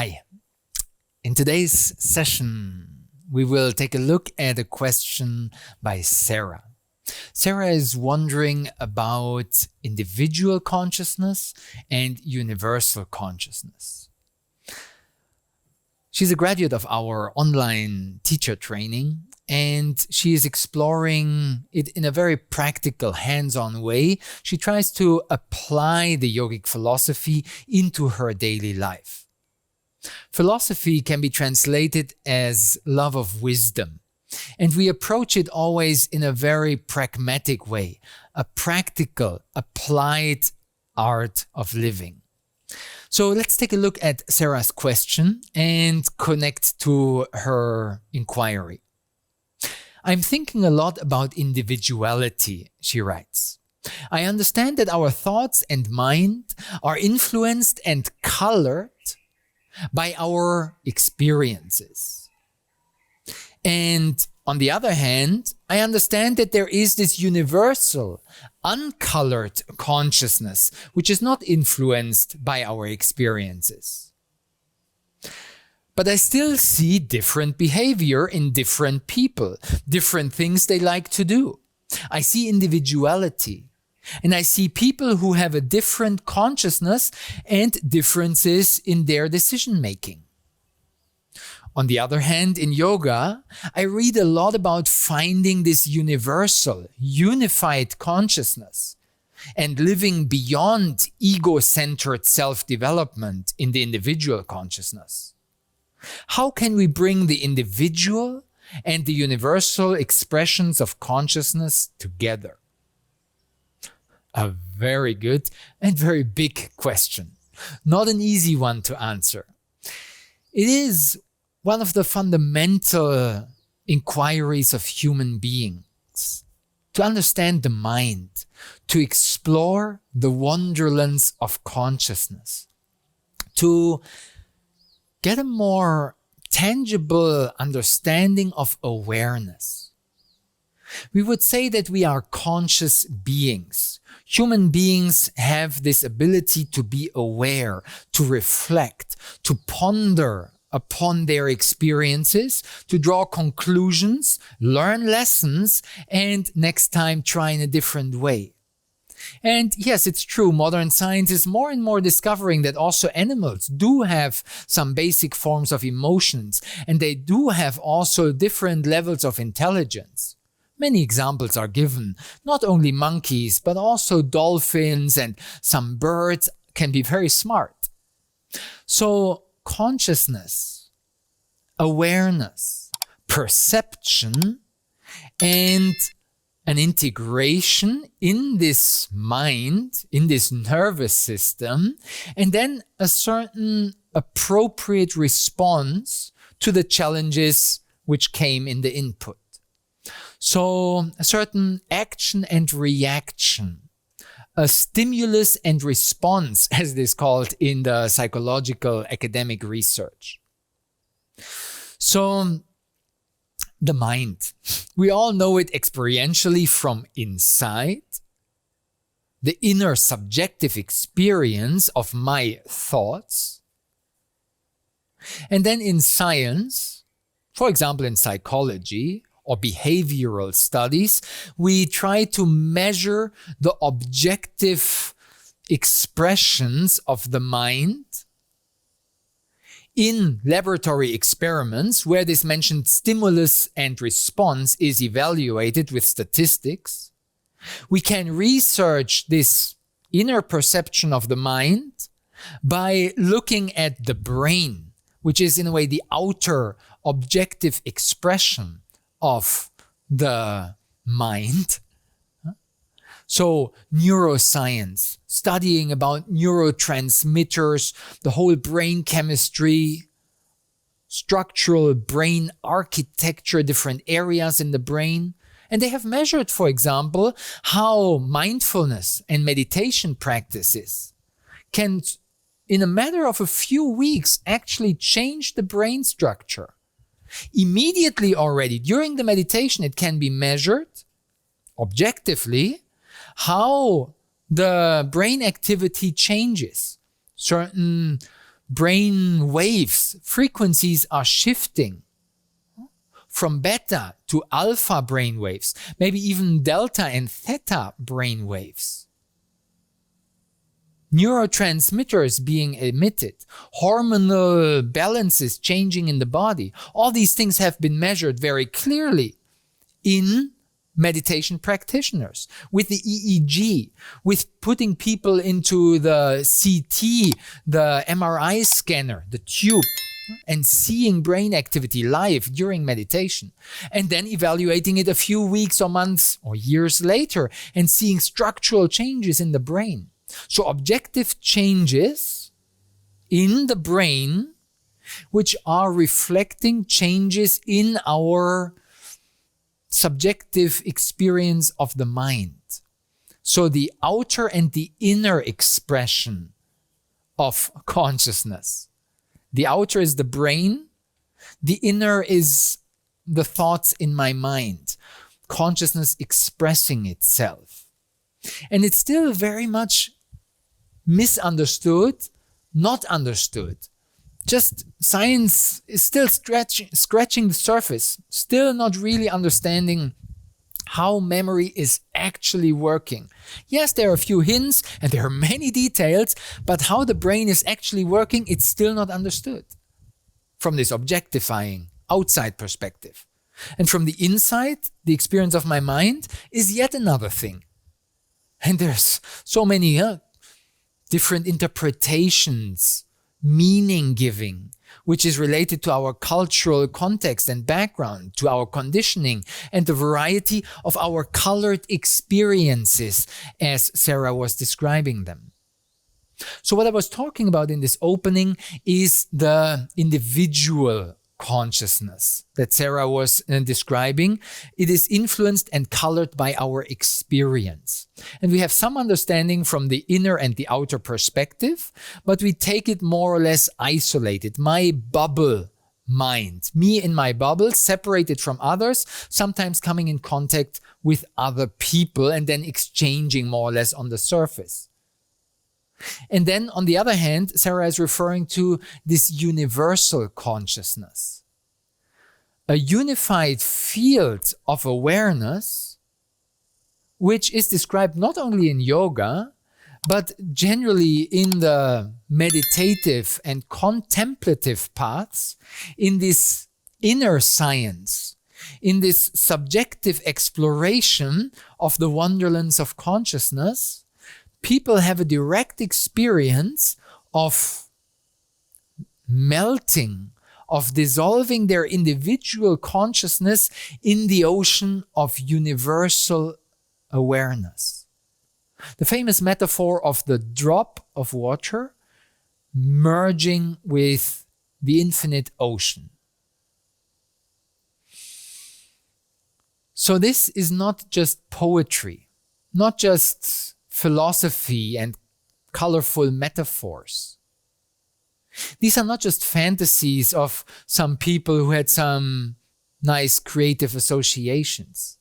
Hi. In today's session, we will take a look at a question by Sarah. Sarah is wondering about individual consciousness and universal consciousness. She's a graduate of our online teacher training, and she is exploring it in a very practical, hands-on way. She tries to apply the yogic philosophy into her daily life. Philosophy can be translated as love of wisdom, and we approach it always in a very pragmatic way, a practical, applied art of living. So let's take a look at Sarah's question and connect to her inquiry. I'm thinking a lot about individuality, she writes. I understand that our thoughts and mind are influenced and colored by our experiences. And on the other hand, I understand that there is this universal, uncolored consciousness, which is not influenced by our experiences. But I still see different behavior in different people, different things they like to do. I see individuality, and I see people who have a different consciousness and differences in their decision-making. On the other hand, in yoga, I read a lot about finding this universal, unified consciousness and living beyond ego-centered self-development in the individual consciousness. How can we bring the individual and the universal expressions of consciousness together? A very good and very big question. Not an easy one to answer. It is one of the fundamental inquiries of human beings, to understand the mind, to explore the wonderlands of consciousness, to get a more tangible understanding of awareness. We would say that we are conscious beings. Human beings have this ability to be aware, to reflect, to ponder upon their experiences, to draw conclusions, learn lessons, and next time try in a different way. And yes, it's true, modern science is more and more discovering that also animals do have some basic forms of emotions, and they do have also different levels of intelligence. Many examples are given, not only monkeys, but also dolphins and some birds can be very smart. So consciousness, awareness, perception, and an integration in this mind, in this nervous system, and then a certain appropriate response to the challenges which came in the input. So a certain action and reaction, a stimulus and response, as it is called in the psychological academic research. So the mind, we all know it experientially from inside, the inner subjective experience of my thoughts. And then in science, for example in psychology or behavioral studies, we try to measure the objective expressions of the mind in laboratory experiments where this mentioned stimulus and response is evaluated with statistics. We can research this inner perception of the mind by looking at the brain, which is in a way the outer objective expression of the mind. So neuroscience, studying about neurotransmitters, the whole brain chemistry, structural brain architecture, different areas in the brain. And they have measured, for example, how mindfulness and meditation practices can, in a matter of a few weeks, actually change the brain structure. Immediately already, during the meditation, it can be measured objectively how the brain activity changes. Certain brain waves, frequencies are shifting from beta to alpha brain waves, maybe even delta and theta brain waves. Neurotransmitters being emitted, hormonal balances changing in the body. All these things have been measured very clearly in meditation practitioners, with the EEG, with putting people into the CT, the MRI scanner, the tube, and seeing brain activity live during meditation, and then evaluating it a few weeks or months or years later and seeing structural changes in the brain. So objective changes in the brain which are reflecting changes in our subjective experience of the mind. So the outer and the inner expression of consciousness. The outer is the brain, the inner is the thoughts in my mind, consciousness expressing itself. And it's still very much misunderstood, not understood. Just science is still scratching the surface, still not really understanding how memory is actually working. Yes, there are a few hints and there are many details, but how the brain is actually working, it's still not understood from this objectifying outside perspective. And from the inside, the experience of my mind is yet another thing. And there's so many different interpretations, meaning giving, which is related to our cultural context and background, to our conditioning, and the variety of our colored experiences as Sarah was describing them. So what I was talking about in this opening is the individual consciousness that Sarah was describing. It is influenced and colored by our experience. And we have some understanding from the inner and the outer perspective, but we take it more or less isolated. My bubble mind, me in my bubble, separated from others, sometimes coming in contact with other people and then exchanging more or less on the surface. And then on the other hand, Sarah is referring to this universal consciousness, a unified field of awareness, which is described not only in yoga, but generally in the meditative and contemplative paths, in this inner science, in this subjective exploration of the wonderlands of consciousness. People have a direct experience of melting, of dissolving their individual consciousness in the ocean of universal awareness. The famous metaphor of the drop of water merging with the infinite ocean. So this is not just poetry, not just philosophy and colorful metaphors. These are not just fantasies of some people who had some nice creative associations.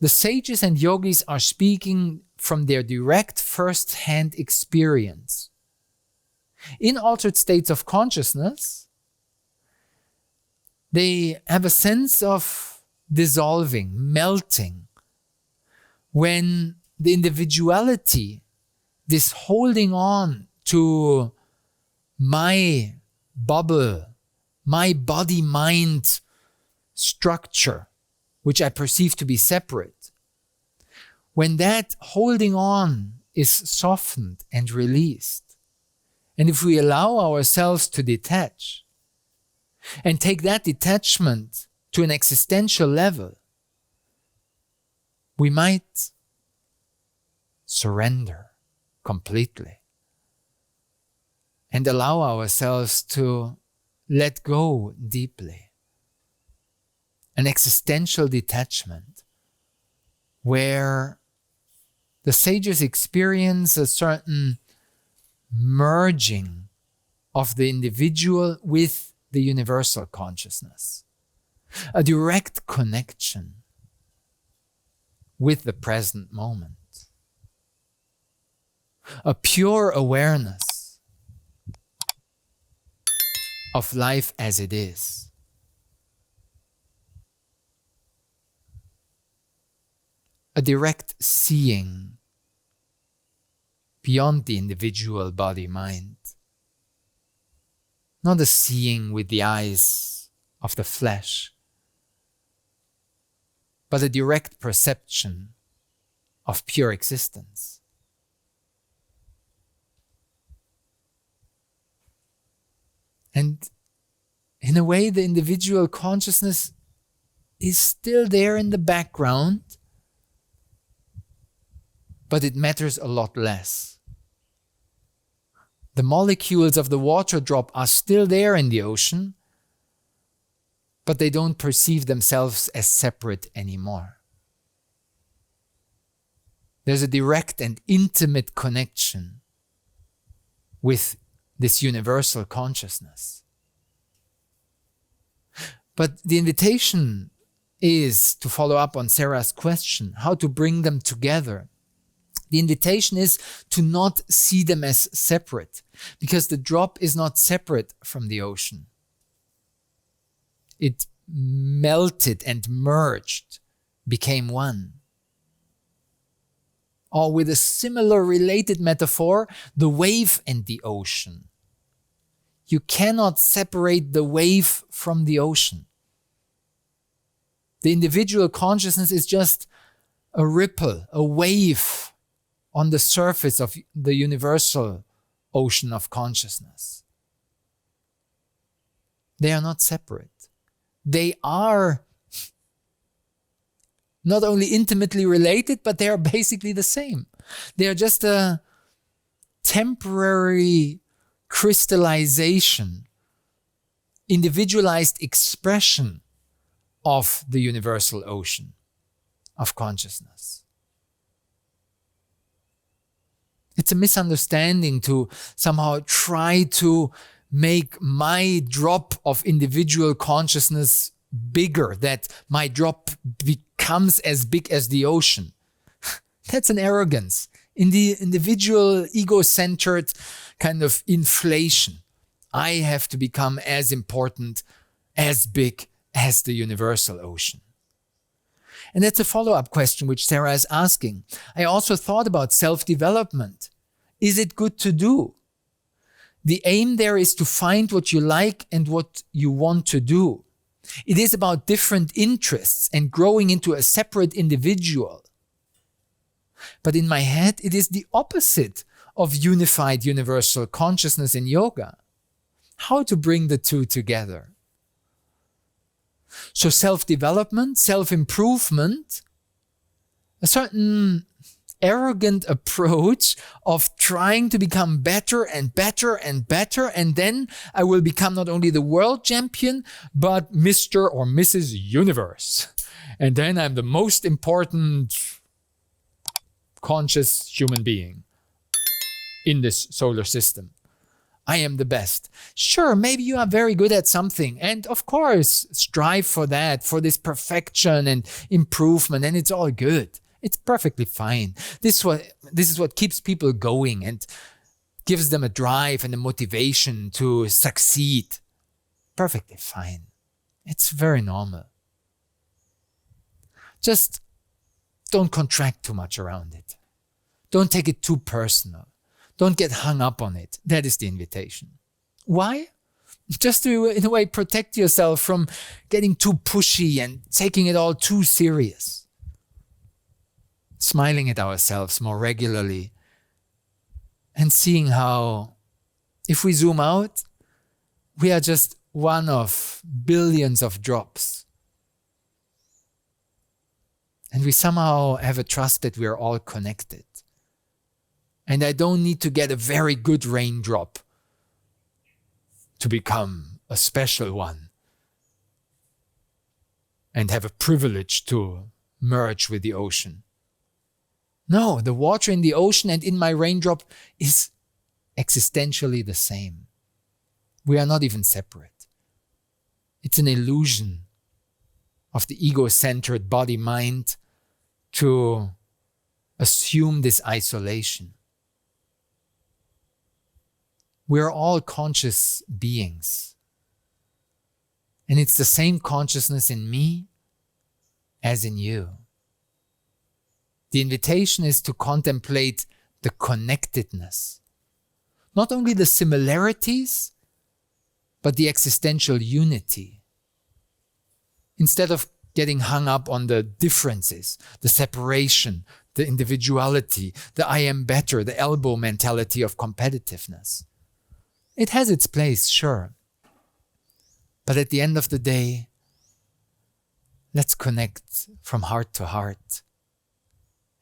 The sages and yogis are speaking from their direct first-hand experience. In altered states of consciousness, they have a sense of dissolving, melting, when the individuality, this holding on to my bubble, my body-mind structure, which I perceive to be separate, when that holding on is softened and released, and if we allow ourselves to detach and take that detachment to an existential level, we might surrender completely and allow ourselves to let go deeply. An existential detachment where the sages experience a certain merging of the individual with the universal consciousness, a direct connection with the present moment. A pure awareness of life as it is. A direct seeing beyond the individual body-mind. Not a seeing with the eyes of the flesh, but a direct perception of pure existence. And in a way, the individual consciousness is still there in the background, but it matters a lot less. The molecules of the water drop are still there in the ocean, but they don't perceive themselves as separate anymore. There's a direct and intimate connection with this universal consciousness. But the invitation is to follow up on Sarah's question, how to bring them together. The invitation is to not see them as separate, because the drop is not separate from the ocean. It melted and merged, became one. Or with a similar related metaphor, the wave and the ocean. You cannot separate the wave from the ocean. The individual consciousness is just a ripple, a wave on the surface of the universal ocean of consciousness. They are not separate. They are not only intimately related, but they are basically the same. They are just a temporary crystallization, individualized expression of the universal ocean of consciousness. It's a misunderstanding to somehow try to make my drop of individual consciousness bigger, that my drop becomes as big as the ocean. That's an arrogance in the individual ego-centered kind of inflation. I have to become as important, as big as the universal ocean. And that's a follow-up question which Sarah is asking. I also thought about self-development. Is it good to do? The aim there is to find what you like and what you want to do. It is about different interests and growing into a separate individual. But in my head, it is the opposite of unified universal consciousness in yoga. How to bring the two together? So self-development, self-improvement, a certain arrogant approach of trying to become better and better and better, and then I will become not only the world champion, but Mr. or Mrs. Universe. And then I'm the most important conscious human being in this solar system. I am the best. Sure, maybe you are very good at something, and of course, strive for that, for this perfection and improvement, and it's all good. It's perfectly fine. This is what keeps people going and gives them a drive and a motivation to succeed. Perfectly fine. It's very normal. Just don't contract too much around it. Don't take it too personal. Don't get hung up on it. That is the invitation. Why? Just to, in a way, protect yourself from getting too pushy and taking it all too serious. Smiling at ourselves more regularly and seeing how, if we zoom out, we are just one of billions of drops. And we somehow have a trust that we are all connected. And I don't need to get a very good raindrop to become a special one and have a privilege to merge with the ocean. No, the water in the ocean and in my raindrop is existentially the same. We are not even separate. It's an illusion of the ego-centered body-mind to assume this isolation. We're all conscious beings. And it's the same consciousness in me as in you. The invitation is to contemplate the connectedness. Not only the similarities, but the existential unity. Instead of getting hung up on the differences, the separation, the individuality, the I am better, the elbow mentality of competitiveness. It has its place, sure. But at the end of the day, let's connect from heart to heart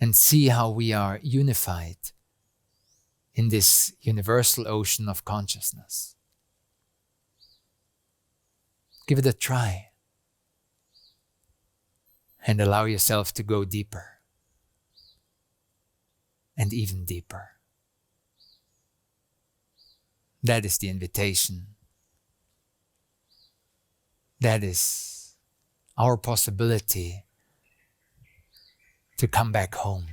and see how we are unified in this universal ocean of consciousness. Give it a try and allow yourself to go deeper and even deeper. That is the invitation. That is our possibility to come back home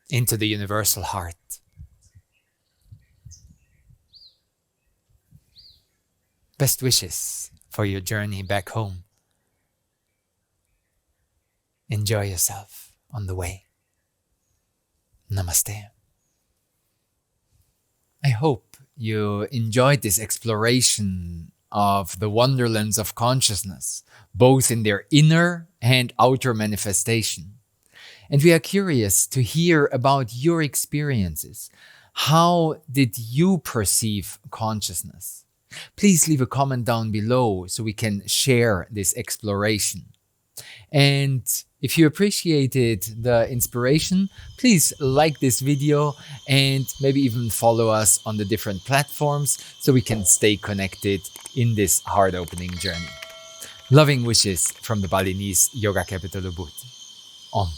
into the universal heart. Best wishes for your journey back home. Enjoy yourself on the way. Namaste. I hope you enjoyed this exploration of the wonderlands of consciousness, both in their inner and outer manifestation. And we are curious to hear about your experiences. How did you perceive consciousness? Please leave a comment down below so we can share this exploration. And if you appreciated the inspiration, please like this video and maybe even follow us on the different platforms so we can stay connected in this heart-opening journey. Loving wishes from the Balinese yoga capital Ubud. Om.